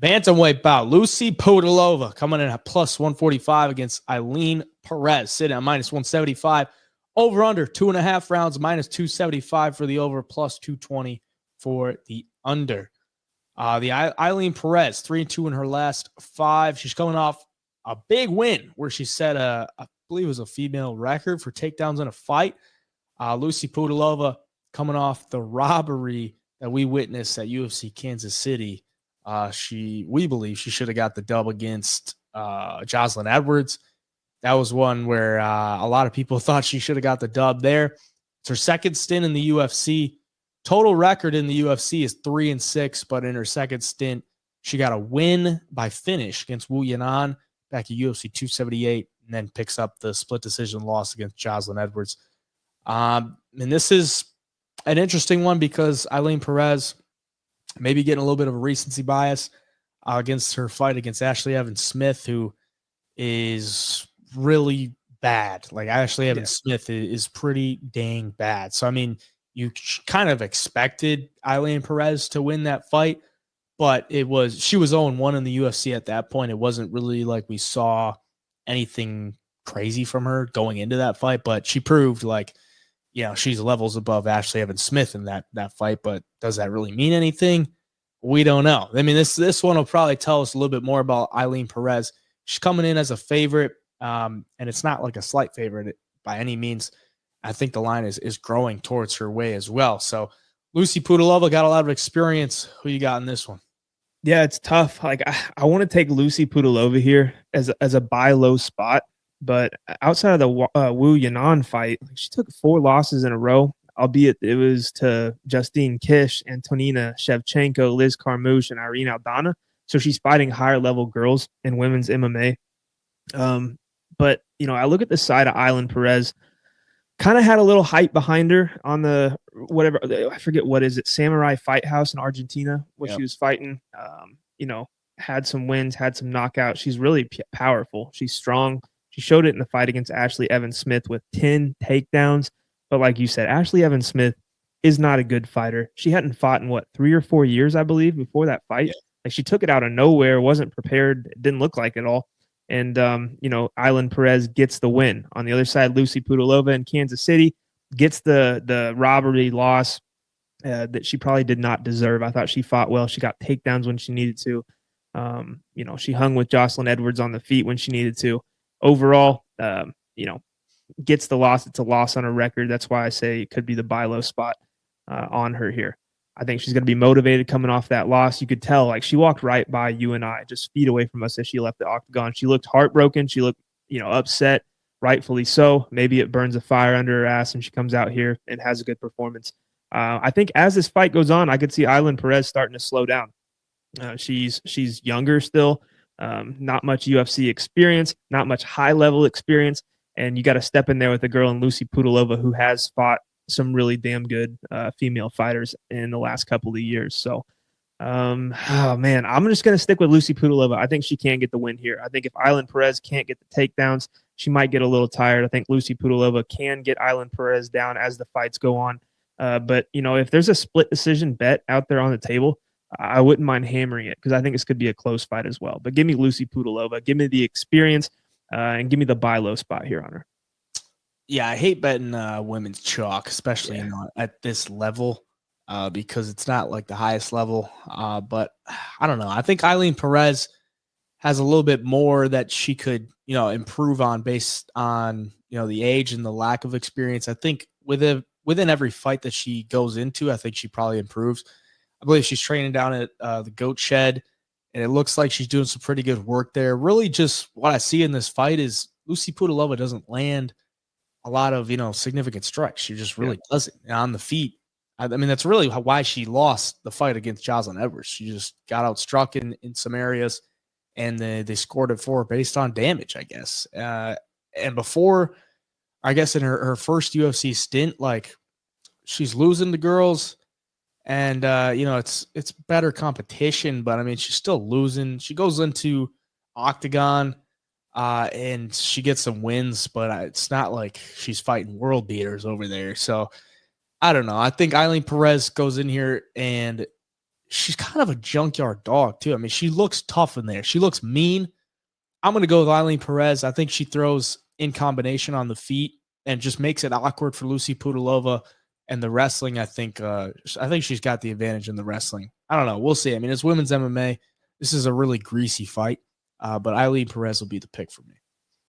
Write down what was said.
Bantamweight bout. Lucie Pudilova coming in at plus 145 against Ailin Perez, sitting at minus 175. Over under 2.5 rounds, minus 275 for the over, plus 220 for the under. The Ailin Perez, 3-2 in her last 5. She's coming off a big win where she set I believe it was a female record for takedowns in a fight. Lucie Pudilova coming off the robbery that we witnessed at UFC Kansas City. We believe she should have got the dub against Jocelyn Edwards. That was one where a lot of people thought she should have got the dub there. It's her second stint in the UFC. Total record in the UFC is 3-6, but in her second stint, she got a win by finish against Wu Yanan back at UFC 278, and then picks up the split decision loss against Jocelyn Edwards. And this is an interesting one because Ailin Perez maybe getting a little bit of a recency bias against her fight against Ashley Evans Smith, who is really bad. Like Ashley Evans Smith is pretty dang bad. So, I mean, you kind of expected Ailin Perez to win that fight, but she was 0-1 in the UFC at that point. It wasn't really like we saw anything crazy from her going into that fight, but she proved she's levels above Ashley Evans Smith in that fight. But does that really mean anything? We don't know. I mean, this one will probably tell us a little bit more about Ailin Perez. She's coming in as a favorite, and it's not like a slight favorite by any means. I think the line is growing towards her way as well. So Lucie Pudilova got a lot of experience. Who you got in this one? Yeah, it's tough. Like I want to take Lucie Pudilova here as a buy low spot, but outside of the Wu Yanan fight, she took 4 losses in a row, albeit it was to Justine Kish, Antonina Shevchenko, Liz Carmouche, and Irene Aldana. So she's fighting higher level girls in women's MMA. But I look at the side of Ailin Perez. Kind of had a little hype behind her on the whatever, I forget what is it, Samurai Fight House in Argentina, where she was fighting. Had some wins, had some knockouts. She's really powerful. She's strong. She showed it in the fight against Ashley Evans Smith with 10 takedowns. But like you said, Ashley Evans Smith is not a good fighter. She hadn't fought in 3 or 4 years, I believe, before that fight. Yeah. Like she took it out of nowhere, wasn't prepared, didn't look like it all. And, Ailin Perez gets the win. On the other side, Lucie Pudilova in Kansas City gets the robbery loss that she probably did not deserve. I thought she fought well. She got takedowns when she needed to. She hung with Jocelyn Edwards on the feet when she needed to. Overall, gets the loss. It's a loss on her record. That's why I say it could be the buy low spot on her here. I think she's going to be motivated coming off that loss. You could tell, she walked right by you and I, just feet away from us as she left the octagon. She looked heartbroken. She looked, upset, rightfully so. Maybe it burns a fire under her ass and she comes out here and has a good performance. I think as this fight goes on, I could see Ailin Perez starting to slow down. She's younger still, not much UFC experience, not much high-level experience, and you got to step in there with a girl in Lucie Pudilova who has fought some really damn good female fighters in the last couple of years. So, I'm just going to stick with Lucie Pudilova. I think she can get the win here. I think if Ailin Perez can't get the takedowns, she might get a little tired. I think Lucie Pudilova can get Ailin Perez down as the fights go on. But, if there's a split decision bet out there on the table, I wouldn't mind hammering it because I think this could be a close fight as well. But give me Lucie Pudilova. Give me the experience and give me the buy low spot here on her. Yeah, I hate betting women's chalk, especially at this level because it's not like the highest level. But I don't know. I think Ailin Perez has a little bit more that she could, improve on based on, the age and the lack of experience. I think within every fight that she goes into, I think she probably improves. I believe she's training down at the Goat Shed, and it looks like she's doing some pretty good work there. Really just what I see in this fight is Lucie Pudilova doesn't land a lot of, significant strikes. She just really doesn't. And on the feet, I mean, that's really why she lost the fight against Jocelyn Edwards. She just got outstruck in some areas, and they scored it for her based on damage, I guess. And before, I guess in her first UFC stint, she's losing to girls, and it's better competition, but I mean, she's still losing. She goes into Octagon, and she gets some wins, but it's not like she's fighting world beaters over there. So I don't know. I think Ailin Perez goes in here and she's kind of a junkyard dog too. I mean, she looks tough in there. She looks mean. I'm going to go with Ailin Perez. I think she throws in combination on the feet and just makes it awkward for Lucie Pudilova. And the wrestling, I think she's got the advantage in the wrestling. I don't know. We'll see. I mean, it's women's MMA. This is a really greasy fight, but Ailin Perez will be the pick for me.